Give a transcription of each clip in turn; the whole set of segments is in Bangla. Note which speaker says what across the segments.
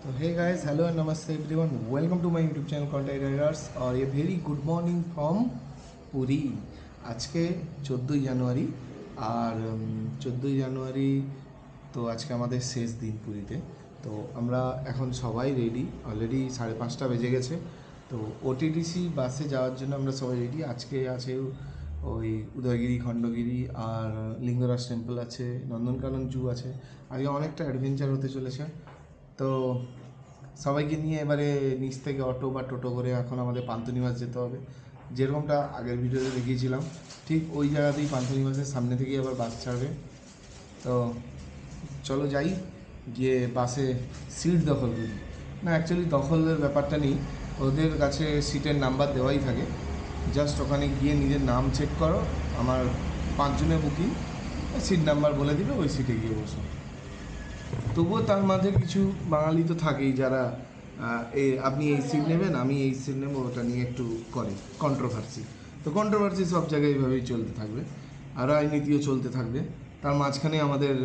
Speaker 1: तो हे गाइस, हेलो एंड नमस्ते everyone, welcome to my YouTube channel content riders. और ये very good morning from Puri. আজকে 14ই জানুয়ারি। আর 14ই জানুয়ারি তো আজকে আমাদের শেষ দিন পুরীতে। তো আমরা এখন সবাই রেডি, অলরেডি 5:30 বেজে গেছে। তো ওটিটিসি বাসে যাওয়ার জন্য আমরা সবাই রেডি। আজকে আছে ওই উদয়গিরি, খণ্ডগিরি আর লিঙ্গরাজ টেম্পল আছে, নন্দনকানন জু আছে। আজকে অনেকটা অ্যাডভেঞ্চার হতে চলেছে। তো সবাইকে নিয়ে এবারে নিচ থেকে অটো বা টোটো করে এখন আমাদের পান্থনিবাস যেতে হবে। যেরকমটা আগের ভিডিওতে দেখিয়েছিলাম, ঠিক ওই জায়গাতেই পান্থনিবাসের সামনে থেকেই আবার বাস ছাড়বে। তো চলো যাই, গিয়ে বাসে সিট দখল করি। না, অ্যাকচুয়ালি দখলের ব্যাপারটা নেই, ওদের কাছে সিটের নাম্বার দেওয়াই থাকে। জাস্ট ওখানে গিয়ে নিজের নাম চেক করো, আমার 5 জনের বুকিং, সিট নাম্বার বলে দিবে, ওই সিটে গিয়ে বসো। তবুও তার মাঝে কিছু বাঙালি তো থাকেই যারা আপনি এই সিট নেবেন, আমি এই সিট নেবো, ওটা নিয়ে একটু করে কন্ট্রোভার্সি। তো কন্ট্রোভার্সি সব জায়গায় এইভাবেই চলতে থাকবে, আর রাজনীতিও চলতে থাকবে। তার মাঝখানে আমাদের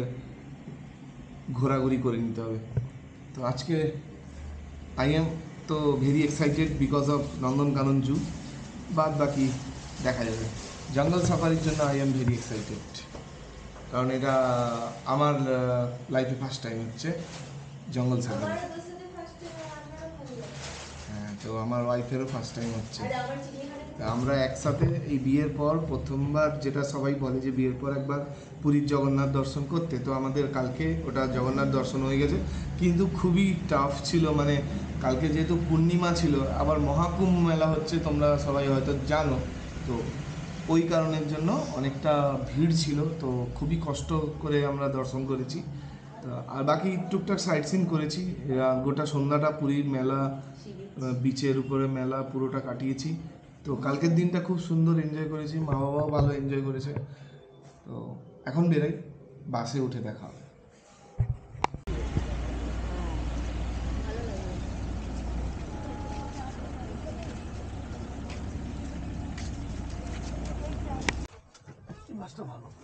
Speaker 1: ঘোরাঘুরি করে নিতে হবে। তো আজকে আই এম তো very excited because of Nandankanan zoo. বাদ বাকি দেখা যাবে। জঙ্গল সাফারির জন্য আই এম ভেরি এক্সাইটেড, কারণ এটা আমার লাইফে ফার্স্ট টাইম হচ্ছে জঙ্গল সাফারি। হ্যাঁ, তো আমার ওয়াইফেরও ফার্স্ট টাইম হচ্ছে। আমরা একসাথে এই বিয়ের পর প্রথমবার, যেটা সবাই বলে যে বিয়ের পর একবার পুরীর জগন্নাথ দর্শন করতে, তো আমাদের কালকে ওটা জগন্নাথ দর্শন হয়ে গেছে। কিন্তু খুবই টাফ ছিল, মানে কালকে যেহেতু পূর্ণিমা ছিল, আবার মহাকুম্ভ মেলা হচ্ছে, তোমরা সবাই হয়তো জানো। তো ওই কারণের জন্য অনেকটা ভিড় ছিল, তো খুবই কষ্ট করে আমরা দর্শন করেছি। তো আর বাকি টুকটাক সাইট সিন করেছি। গোটা সন্ধ্যাটা পুরীর মেলা, বিচের উপরে মেলা পুরোটা কাটিয়েছি। তো কালকের দিনটা খুব সুন্দর এনজয় করেছি, মা বাবাও ভালো এনজয় করেছে। তো এখন বেরোই, বাসে উঠে দেখা হবে।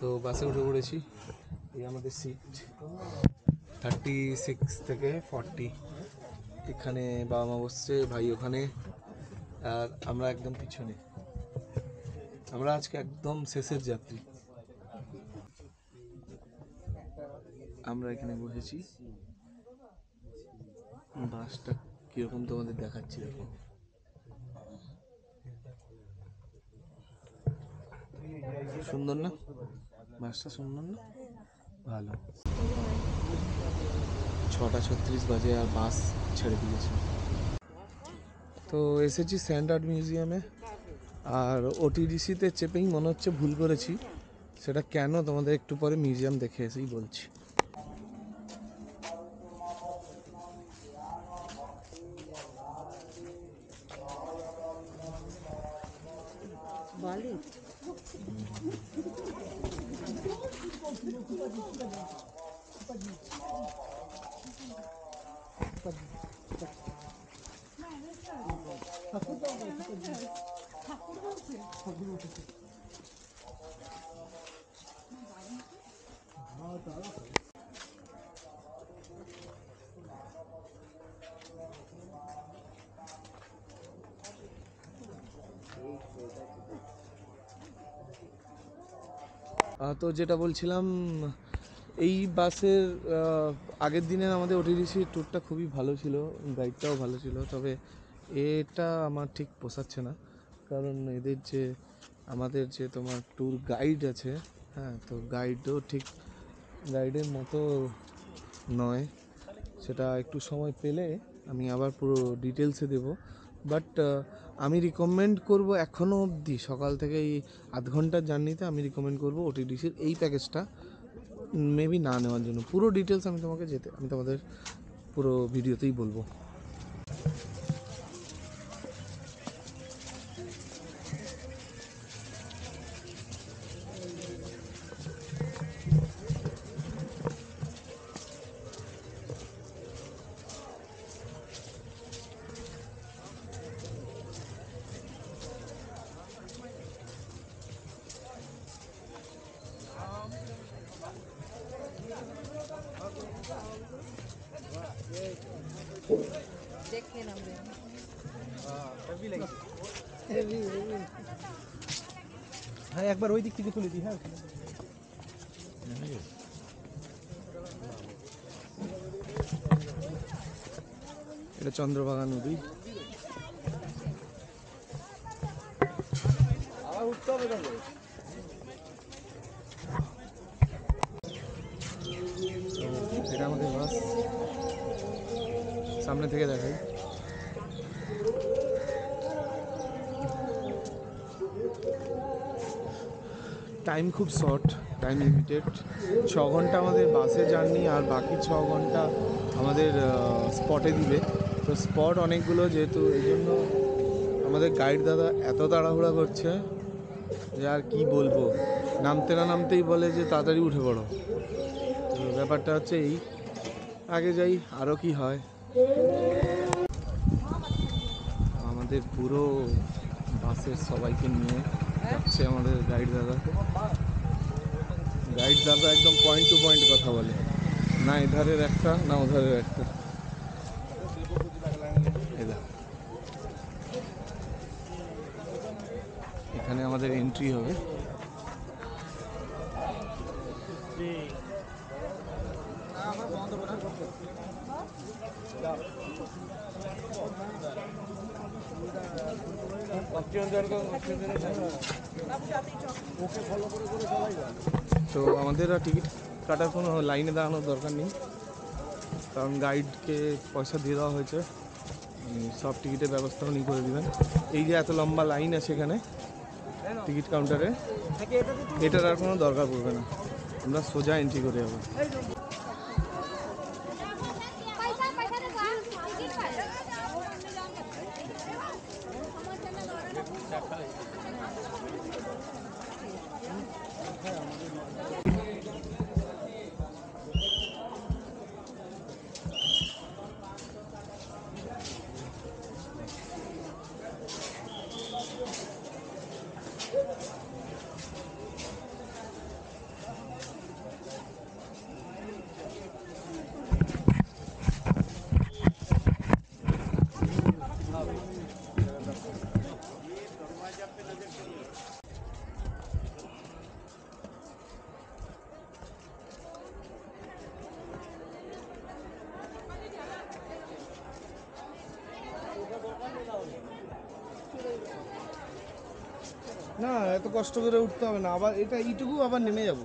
Speaker 1: তো বাসে উঠে পড়েছি, এই আমাদের সিট 36 থেকে 40। এখানে বাবা মা বসছে, ভাই ওখানে, আর আমরা একদম পিছনে। আমরা আজকে একদম শেষের যাত্রী। আমরা এখানে বসেছি, বাসটা কিরকম তোমাদের দেখাচ্ছি দেখো। সুন্দর না বাসটা? সুন্দর না? ভালো। 6:36 বাজে আর বাস ছেড়ে দিয়েছে। তো এসেছি স্যান্ড আর্ট মিউজিয়ামে। আর ওটিডিসিতে চেপেই মনে হচ্ছে ভুল করেছি, সেটা কেন তোমাদের একটু পরে মিউজিয়াম দেখে এসেই বলছি। তো যেটা বলছিলাম, এই বাসের আগের দিনের আমাদের ওটিডিসি ট্যুরটা খুবই ভালো ছিল, গাইডটাও ভালো ছিল। তবে এটা আমার ঠিক পোষাচ্ছে না, কারণ এদের যে আমাদের যে তোমার ট্যুর গাইড আছে, হ্যাঁ, তো গাইডও ঠিক গাইডের মতো নয়। সেটা একটু সময় পেলে আমি আবার পুরো ডিটেলসে দেবো। বাট আমি রিকমেন্ড করব, এখনও অবধি সকাল থেকে এই আধ ঘন্টার জার্নিতে আমি রিকমেন্ড করব ওটিডিসির এই প্যাকেজটা মেবি না নেওয়ার জন্য। পুরো ডিটেলস আমি তোমাদের পুরো ভিডিওতেই বলবো।
Speaker 2: দেখে নামবে
Speaker 3: হ্যাঁ একবার ওই দিক থেকে তুলে দিই। হ্যাঁ
Speaker 1: এটা চন্দ্রভাগা নদী।
Speaker 3: আবার উঠতে হবে তো।
Speaker 1: এটা আমাদের বাস, সামনে থেকে দেখাই। টাইম খুব শর্ট, টাইম লিমিটেড। 6 ঘন্টা আমাদের বাসে জার্নি, আর বাকি 6 ঘন্টা আমাদের স্পটে দিবে। তো স্পট অনেকগুলো, যেহেতু এই জন্য আমাদের গাইড দাদা এত তাড়াহুড়া করছে যে আর কি বলবো। নামতে না নামতেই বলে যে তাড়াতাড়ি উঠে পড়ো। তো ব্যাপারটা হচ্ছে এই, আগে যাই আরও কি হয়। আমাদের পুরো বাসের সবাইকে নিয়ে যাচ্ছে আমাদের গাইড দাদা। গাইড দাদা একদম পয়েন্ট টু পয়েন্ট কথা বলে, না এধারের একটা না ওধারের একটা। এখানে আমাদের এন্ট্রি হবে। তো আমাদের আর টিকিট কাটার কোনো লাইনে দাঁড়ানোর দরকার নেই, কারণ গাইডকে পয়সা দিয়ে দেওয়া হয়েছে, সব টিকিটের ব্যবস্থা উনি করে দেবেন। এই যে এত লম্বা লাইন আছে এখানে টিকিট কাউন্টারে, এটার আর কোনো দরকার পড়বে না, আমরা সোজা এন্ট্রি করে যাবো। না এত কষ্ট করে উঠতে হবে না, আবার এটা এইটুকু আবার নেমে যাব।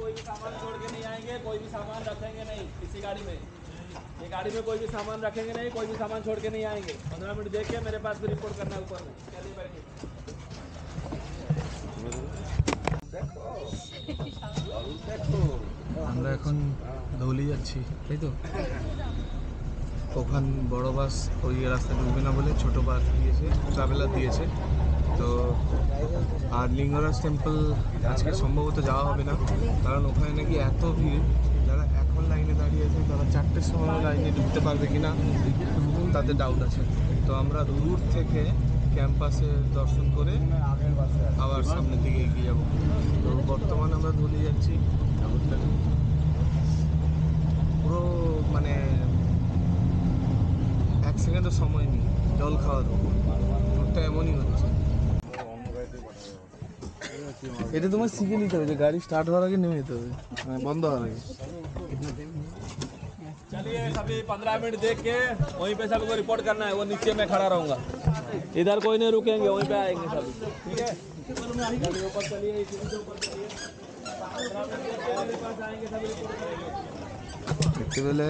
Speaker 4: कोई भी सामान छोड़ के नहीं आएंगे, कोई भी सामान रखेंगे नहीं किसी गाड़ी में। ये गाड़ी में कोई भी सामान रखेंगे नहीं, कोई भी सामान छोड़ के नहीं आएंगे। 15 मिनट देख के मेरे पास भी रिपोर्ट करना है ऊपर में। चलिए बैठिए।
Speaker 1: আমরা এখন ধৌলি যাচ্ছি, তাই তো? ওখান বড় বাস ওই রাস্তা ঢুকবে না বলে ছোট বাস দিয়েছে, ট্রাভেলার দিয়েছে। তো আর লিঙ্গরাজ টেম্পল আজকে সম্ভবত যাওয়া হবে না, কারণ ওখানে নাকি এত ভিড়, যারা এখন লাইনে দাঁড়িয়ে আছে তারা 4টের সময় লাইনে ঢুকতে পারবে কি না তাদের ডাউট আছে। তো আমরা দূর থেকে ক্যাম্পাসে দর্শন করে আবার সামনের দিকে এগিয়ে যাবো। তো বর্তমানে আমরা ধুলি যাচ্ছি, পুরো মানে 1 সেকেন্ডও সময় নেই জল খাওয়ার, রোডটা এমনই হচ্ছে। এটা তোমার শিখে নিতে হবে যে গাড়ি স্টার্ট হওয়ার আগে নেমে যেতে হবে, মানে বন্ধ হওয়ার আগে।
Speaker 4: चलिए सभी 15 मिनट देख के वहीं पे सबको रिपोर्ट करना है। वो नीचे में खड़ा रहूंगा, इधर कोई नहीं रुकेंगे, वहीं पे आएंगे सभी, ठीक है। गाड़ी ऊपर चलिए, इसी से ऊपर चलिए। 15 मिनट के मेरे पास आएंगे, सब रिपोर्ट करेंगे।
Speaker 1: দেখতে পেলে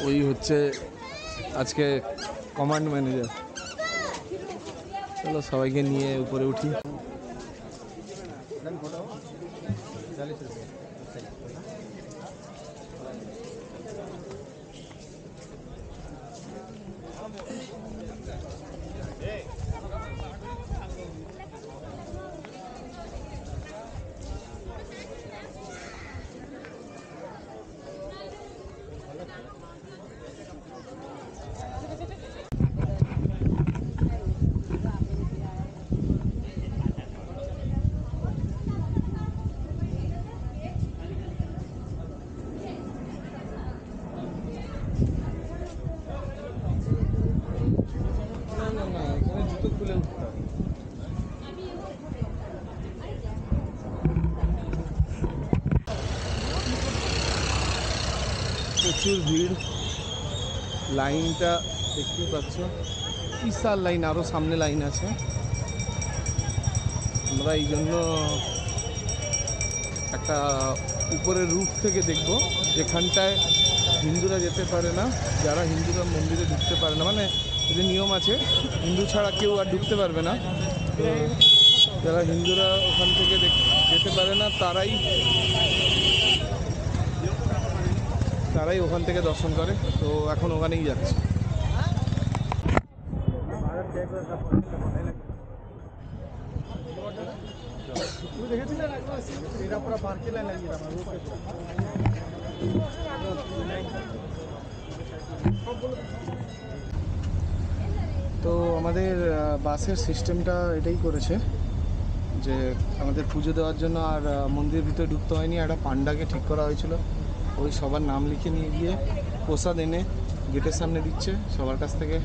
Speaker 1: ওই হচ্ছে আজকে কমান্ড ম্যানেজার। চলো সবাইকে নিয়ে উপরে উঠি। জুতো খুলে উঠতে হবে। প্রচুর ভিড়, লাইনটা দেখতেই পাচ্ছ, বিশাল লাইন, আরও সামনে লাইন আছে। আমরা এই জন্য একটা উপরের রুফ থেকে দেখব, যেখানটায় হিন্দুরা যেতে পারে না, যারা হিন্দুরা মন্দিরে ঢুকতে পারে না, মানে এদের নিয়ম আছে হিন্দু ছাড়া কেউ আর ঢুকতে পারবে না। তো যারা হিন্দুরা ওখান থেকে যেতে পারে না তারাই ওখান থেকে দর্শন করে। তো এখন ওখানেই যাচ্ছে। তো আমাদের বাসের সিস্টেমটা এটাই করেছে যে আমাদের পুজো দেওয়ার জন্য আর মন্দিরের ভিতরে ঢুকতে হয়নি, একটা পান্ডাকে ঠিক করা হয়েছিল, ওই সবার নাম লিখে নিয়ে গিয়ে প্রসাদ এনে গেটের সামনে দিচ্ছে। সবার কাছ থেকে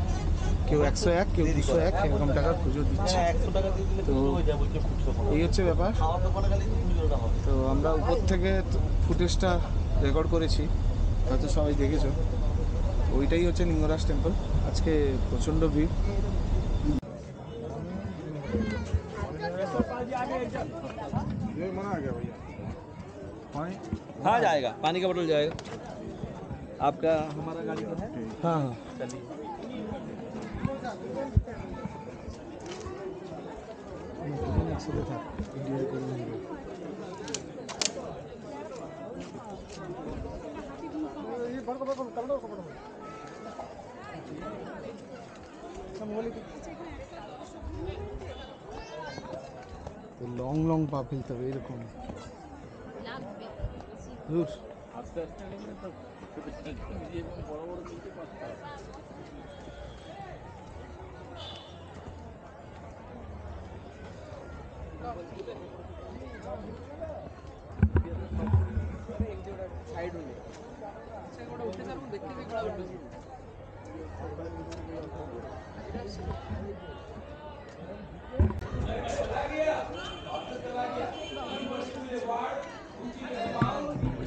Speaker 1: কেউ 101, কেউ 201 এরকম টাকার পুজো দিচ্ছে। তো এই হচ্ছে ব্যাপার। তো আমরা উপর থেকে ফুটেজটা রেকর্ড করেছি, হয়তো সবাই দেখেছো। ওইটাই হচ্ছে লিঙ্গরাজ টেম্পল। আজকে প্রচণ্ড ভিড়।
Speaker 3: हाँ जाएगा, पानी का बोतल जाएगा आपका, हमारा गाड़ी तो है।
Speaker 1: हाँ हाँ
Speaker 3: चलिए
Speaker 1: একসাথে থাক, ভিডিও করে নিয়ে লং লং পা ফেলতে হবে এরকম। দূর
Speaker 4: আস্তে আস্তে গেলে তো এরকম বড় বড় তুলতে পারতে হবে।
Speaker 2: साइड में उठे जाऊँ देखते भी बड़ा वीडियो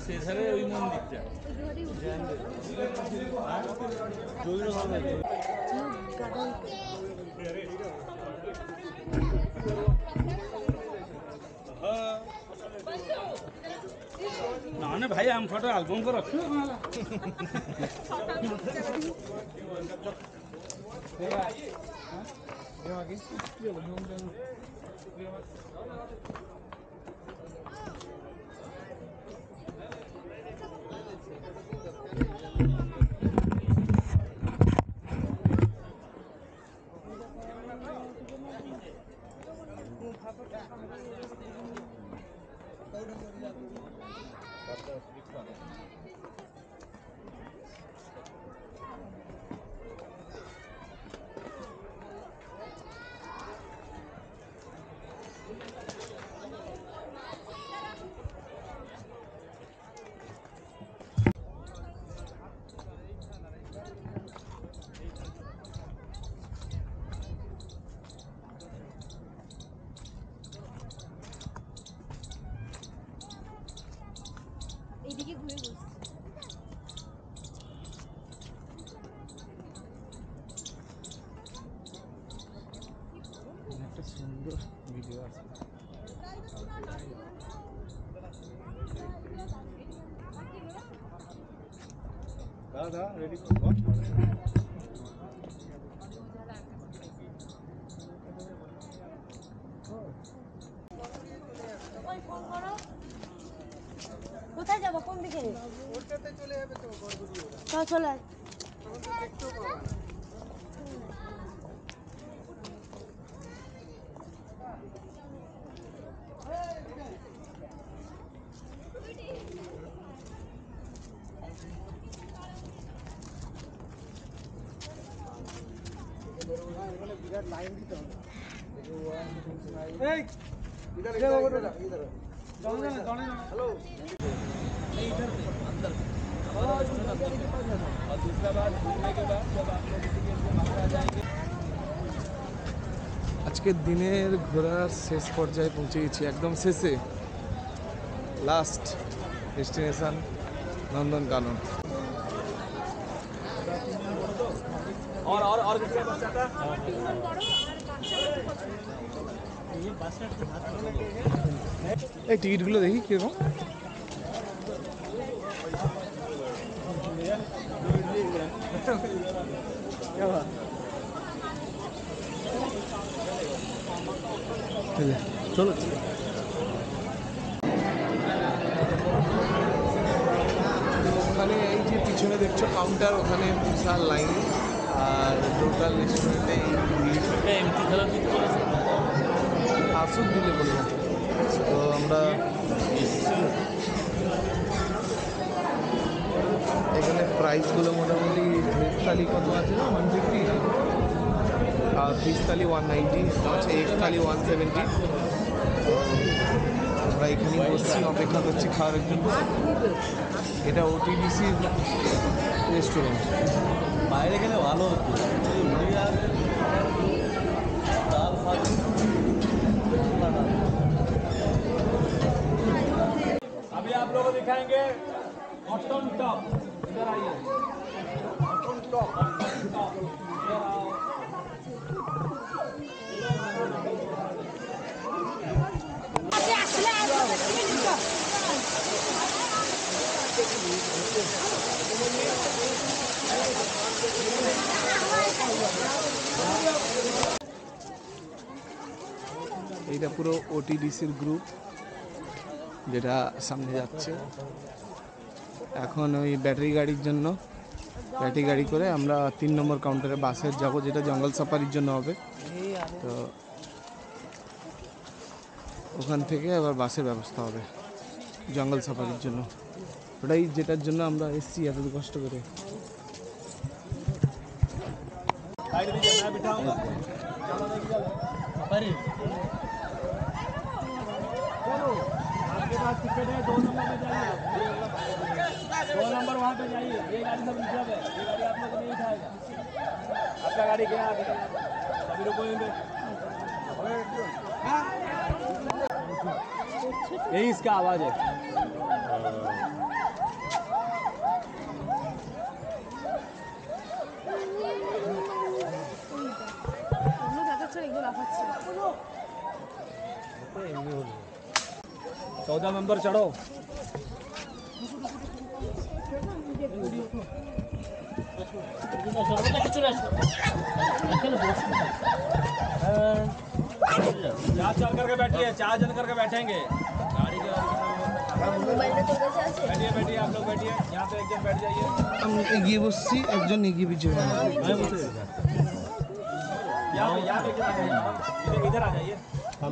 Speaker 4: সেধারে ওই মন্দিরটা
Speaker 3: ना ना भाई हम फोटो एल्बम को रखो
Speaker 5: এইদিকে ঘুরে বসছি।
Speaker 1: একটা সুন্দর ভিডিও আছে।
Speaker 5: ওই ফোন করো। কোথায় যাবো, কোন দিকে? চল চলে আয়।
Speaker 4: और दूसरा बात घूमने के बाद जब आप लोग किसी के बाहर आ जाएंगे
Speaker 1: আজকের দিনের ঘোরার শেষ পর্যায়ে পৌঁছে গেছি, একদম শেষে, লাস্ট ডেস্টিনেশন নন্দনকানন।
Speaker 4: और किसी का बस जाता है
Speaker 1: এই টিকিটগুলো দেখি কিরকম। চলো ওখানে এই যে পিছনে দেখছো কাউন্টার, ওখানে বিশাল লাইন, আর টোটাল রেস্টুরেন্টে আসুক দিলে বলবো। তো আমরা এখানে প্রাইসগুলো মোটামুটি ভেজ থালি কত আছে না 150, আর ফিশ থালি 190, আছে এগ থালি 170। আমরা এখানেই বসছি, অপেক্ষা করছি খাওয়ার জন্য। এটা ওটিডিসি রেস্টুরেন্ট।
Speaker 3: বাইরে গেলে ভালো হতো।
Speaker 4: अभी आप लोगों को दिखाएंगे ऑटन टॉप। इधर आइए, ऑटन टॉप, इधर आओ।
Speaker 1: এইটা পুরো ওটিডিসির গ্রুপ যেটা সামনে যাচ্ছে এখন। ওই ব্যাটারি গাড়ির জন্য ব্যাটারি গাড়ি করে আমরা 3 নম্বর কাউন্টারে বাসে যাব, যেটা জঙ্গল সাফারির জন্য হবে। তো ওখান থেকে আবার বাসের ব্যবস্থা হবে জঙ্গল সাফারির জন্য। ওটাই যেটার জন্য আমরা এসছি এত কষ্ট করে।
Speaker 4: साइड दीजिए, मैं बिठाऊंगा। आपके पास टिकट है, 2 नंबर में जाइए, 2 नंबर वहाँ पे जाइए। ये गाड़ी सब रिजर्व है, ये गाड़ी आप लोग को नहीं उठाएगा। आपका गाड़ी गया आगे, अभी रुकोगे। यही इसका आवाज़ है। चौदह नंबर चढ़ो। चार चल करके बैठिए, 4 जन करके बैठेंगे गाड़ी के। बैठिए बैठिए, आप लोग बैठिए, यहाँ पे एक जन बैठ जाइए।
Speaker 1: আমি এগিয়ে বসছি, একজন এগিয়ে পিছিয়ে।
Speaker 4: यहाँ पे एक जन आ जाइए, इधर आ जाइए। आप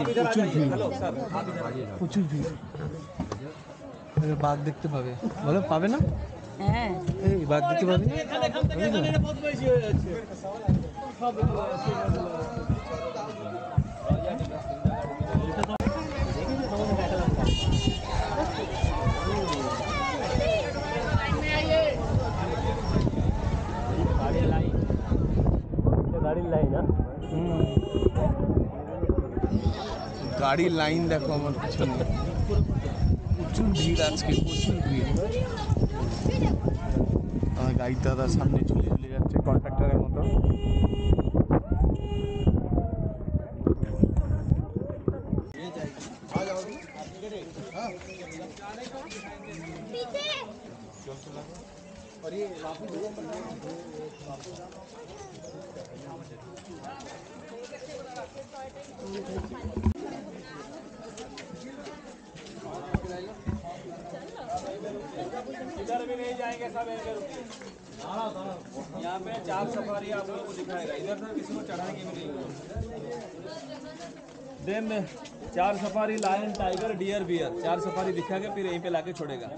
Speaker 4: इधर आ जाइए। हेलो सर, आप इधर आइए।
Speaker 1: প্রচুর ভিড়। বাঘ দেখতে পাবে, বলো পাবে না?
Speaker 5: হ্যাঁ,
Speaker 1: এই বাঘ দেখতে পাবে।
Speaker 4: बहुत বেশি হয়ে যাচ্ছে সব।
Speaker 1: গাড়ির লাইন দেখো আমার পিছনে, প্রচুর ভিড় আজকে, প্রচুর ভিড়। আমার গাড়ির দাদা সামনে চলে যাচ্ছে কন্ট্রাক্টরের মতো।
Speaker 4: इधर भी नहीं जाएंगे, सब ऐसे रुकिए। यहाँ पे 4 सफारी आप लोगों को दिखाएगा, इधर से किसी को चढ़ाएंगे भी नहीं। Then 4 safari lion, tiger, deer, bear, 4 safari दिखा के फिर यहीं पे लाके छोड़ेगा।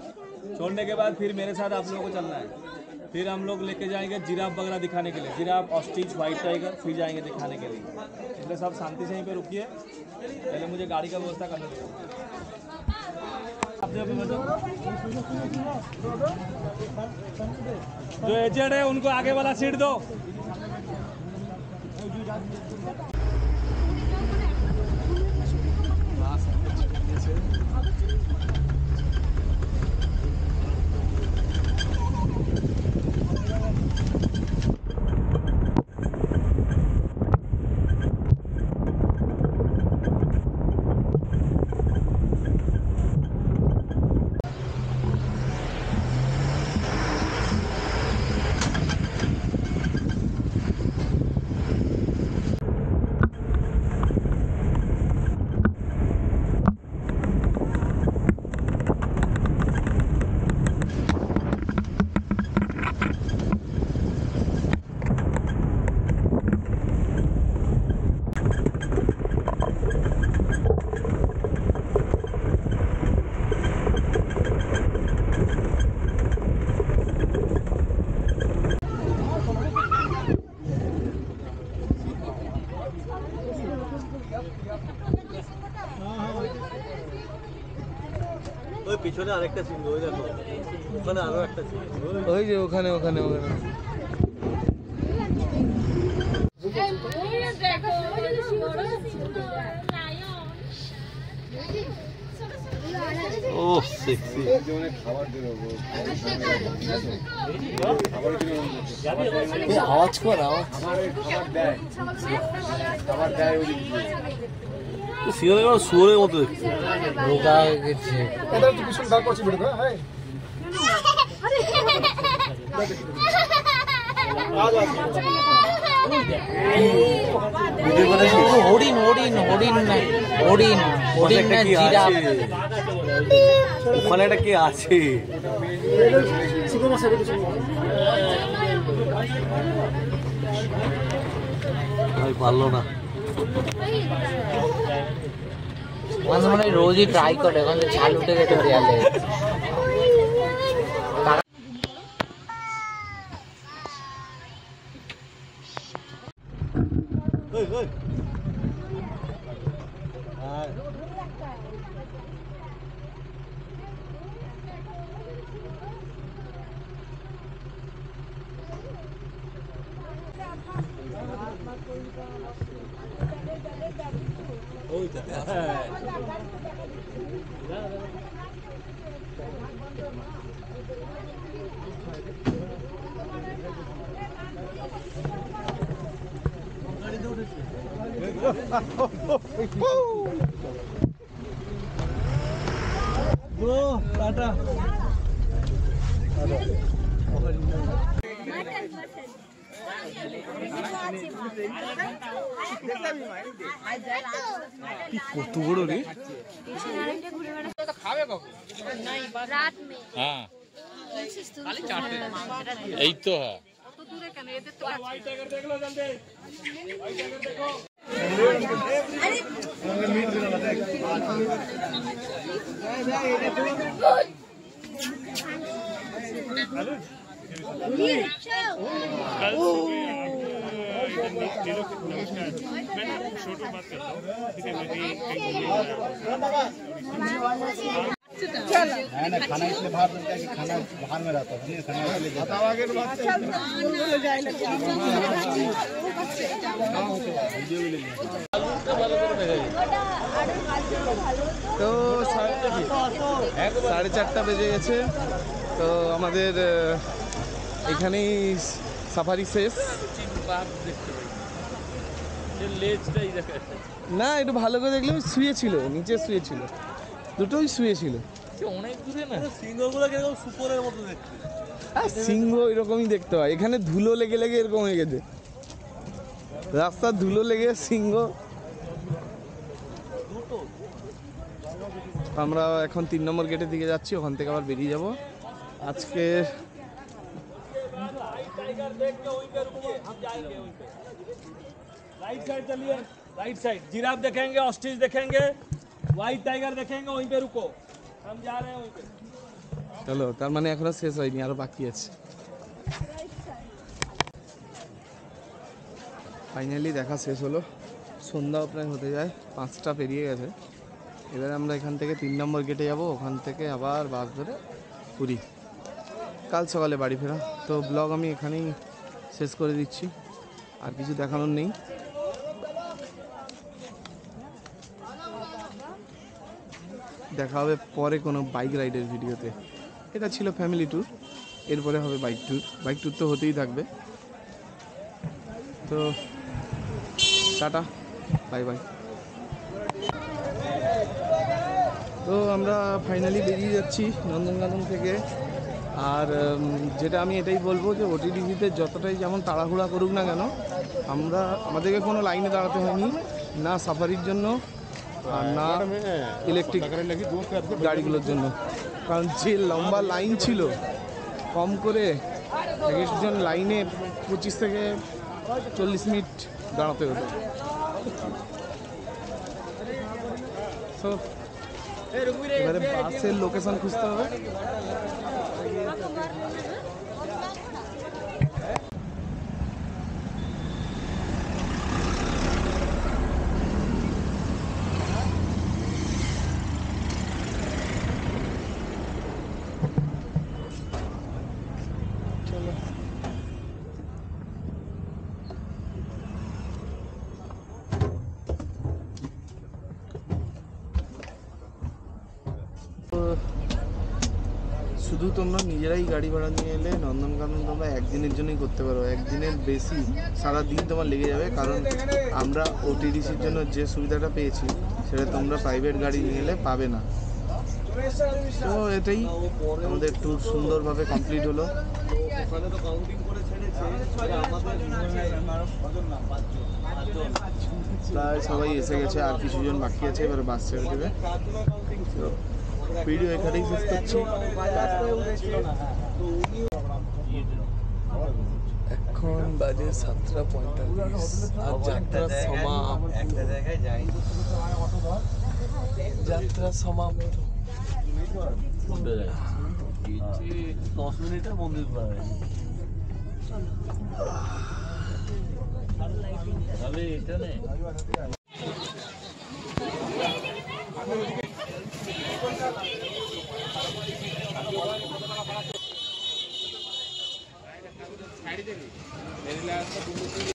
Speaker 4: छोड़ने के बाद फिर मेरे साथ आप लोगों को चलना है। फिर हम लोग लेके जाएंगे जिराफ वगैरह दिखाने के लिए, जिराफ, ऑस्ट्रिच, व्हाइट टाइगर, फिर जाएंगे दिखाने के लिए। इसलिए सब शांति से यहीं पे रुकिए, पहले मुझे गाड़ी का व्यवस्था करने दो। जो एजेड है उनको आगे वाला सीट दो।
Speaker 3: ওই পিছনে আরেকটা সিন, ওই দেখো ওখানে আরো একটা সিন,
Speaker 1: ওই যে ওখানে ওখানে ওখানে
Speaker 3: ও সেক্সি।
Speaker 1: আওয়াজ কর, আওয়াজ
Speaker 3: সিঙ্গারে শুয়োরের মতো দেখছে।
Speaker 1: রোগা হয়ে গেছে।
Speaker 2: হরিণ হরিণ হরিণ না, হরিণ হরিণ না, জিরাফ।
Speaker 3: ওখানে একটা কে আছে? আমি পারলো না।
Speaker 2: ওখানে মানে রোজই ট্রাই করে, ওখানে ছাল উঠে গেছে দেয়ালে।
Speaker 3: Bro tata.
Speaker 1: কত বড় রে?
Speaker 6: रात में
Speaker 7: हाँ यही तो है।
Speaker 4: व्हाइट टाइगर देख लो जल्दी, व्हाइट टाइगर देखो।
Speaker 8: खाना इसलिए बाहर मिलता है कि खाना बाहर में रहता है, खाना इसलिए
Speaker 1: তো 4:30 বেজে গেছে। তো আমাদের এখানেই সাফারি শেষ। না, একটু ভালো করে দেখলাম, শুয়েছিল, নিচে শুয়েছিল, দুটোই শুয়েছিল। সিংহ এরকমই দেখতে হয়, এখানে ধুলো লেগে লেগে এরকম হয়ে গেছে, রাস্তার ধুলো লেগে সিংহ। আমরা এখন 3 নম্বর গেটের দিকে যাচ্ছি, ওখান থেকে আবার বেরিয়ে যাব। আজকে
Speaker 4: टाइगर देख के वहीं पे रुकिए, हम जाएंगे वहीं पे। राइट साइड चलिए, राइट साइड। जिराफ देखेंगे, ऑस्ट्रिच देखेंगे, व्हाइट टाइगर देखेंगे, वहीं पे रुको, हम जा रहे हैं वहीं पे।
Speaker 1: চলো, তার মানে এখনো শেষ হয়নি, আরো বাকি আছে। ফাইনালি দেখা শেষ হলো, সন্ধ্যাও প্রায় হতে যায়, 5টা পেরিয়ে গেছে। এবারে আমরা এখান থেকে 3 নম্বর গেটে যাব, ওখান থেকে আবার বাস ধরে পুরী, কাল সকালে বাড়ি ফেরা। তো ব্লগ আমি এখানেই শেষ করে দিচ্ছি, আর কিছু দেখানোর নেই। দেখা হবে পরে কোনো বাইক রাইডের ভিডিওতে। এটা ছিল ফ্যামিলি ট্যুর, এরপরে হবে বাইক ট্যুর। বাইক ট্যুর তো হতেই থাকবে। তো টাটা, বাই বাই। তো আমরা ফাইনালি বেরিয়ে যাচ্ছি নন্দনকানন থেকে। আর যেটা আমি এটাই বলবো যে ওটিডিতে যতটাই যেমন তাড়াহুড়া করুক না কেন, আমাদেরকে কোনো লাইনে দাঁড়াতে হয়নি, না সাফারির জন্য আর না ইলেকট্রিক গাড়িগুলোর জন্য। কারণ যে লম্বা লাইন ছিল, কম করে একজন লাইনে 25 থেকে 40 মিনিট দাঁড়াতে হতো। সো এবারে বাসের লোকেশন খুঁজতে হবে। শুধু তোমরা নিজেরাই গাড়ি ভাড়া নিয়ে এলে নন্দনকানন তোমরা একদিনের জন্যই করতে পারো, একদিনের বেশি সারা দিন তোমার লেগে যাবে। কারণ আমরা ওটিডিসির জন্য যে সুবিধাটা পেয়েছি সেটা তোমরা প্রাইভেট গাড়ি নিয়ে এলে পাবে না। তো এটাই আমাদের ট্যুর সুন্দরভাবে কমপ্লিট হলো। প্রায় সবাই এসে গেছে, আর কিছুজন বাকি আছে, এবার বাস ছেড়ে দেবে। তো ভিডিও এখানেই শেষ করছি। এখন বাজে 7:45 আর যাত্রা সমাপ্ত। যাত্রা সমাপ্ত।
Speaker 3: 10 মিনিটের মন্দির পাবে। তাহলে এটা নেই।